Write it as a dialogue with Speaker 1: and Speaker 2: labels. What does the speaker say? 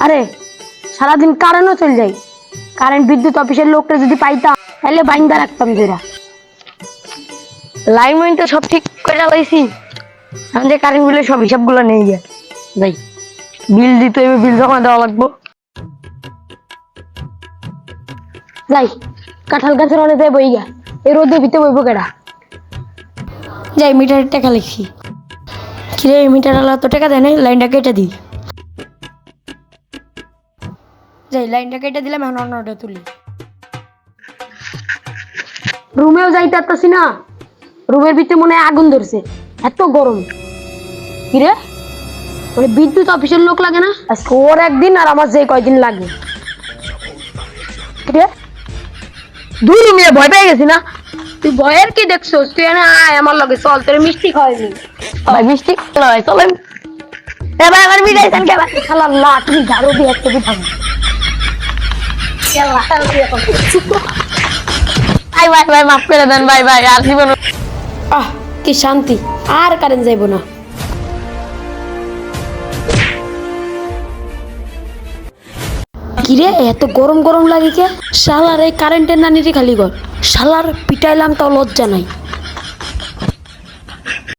Speaker 1: আরে সারাদিন কারেন্টও চলে যায়, কারেন্ট বিদ্যুৎ অফিসের লোকটা যদি পাইতাম তাহলে বাইন্দা রাখতাম যেরা। লাইন মাইন তো সব ঠিক করে লাইছি, এখন যে কারেন্ট বিলের সব হিসাবগুলো নেই গে যাই, বিল দিতে হইবে, বিল জমা দেওয়া লাগবো। যাই কাঁঠাল গাছের অনেক যাই বই গা, এই রোদে ভিতরে বইব কেডা। যাই মিটারের টাকা লিখি। কিরে মিটার আলা তো টাকা দেয় নাই, লাইনটা কেটে দিই। যাই লাইনটা কেটে দিলাম, এখন অন্যটা তুলি। রুমেও যাইতে পারতাছি না, রুমের ভিতরে মনে হয় আগুন ধরছে, এত গরম। কিরে মানে বিদ্যুৎ অফিসের লোক লাগে না আজকে, ওর একদিন আর আমার যে কয়দিন লাগে। কিরে দুই মিনিট ভয় পেয়ে গেছি না, তুই ভয়ের কি দেখছোস? তুই এনে আয় আমার লগে, চল তোর মিষ্টি খাওয়াইবি। ভাই মিষ্টি নয় চলেন, এবার আমার বিদায়ছেন কে ভাই খালা না, তুমি ঝাড়ু দিয়ে একটা থাকো। ভাই ভাই ভাই মাফ করে দেন ভাই, ভাই আর জীবন। আহ কি শান্তি, আর কারেন্ট যাইব না। কিরে এত গরম গরম লাগে কে? শালার এই কারেন্টের নানিরই খালি ঘর, শালার পিটাইলাম তাও লজ্জা নাই।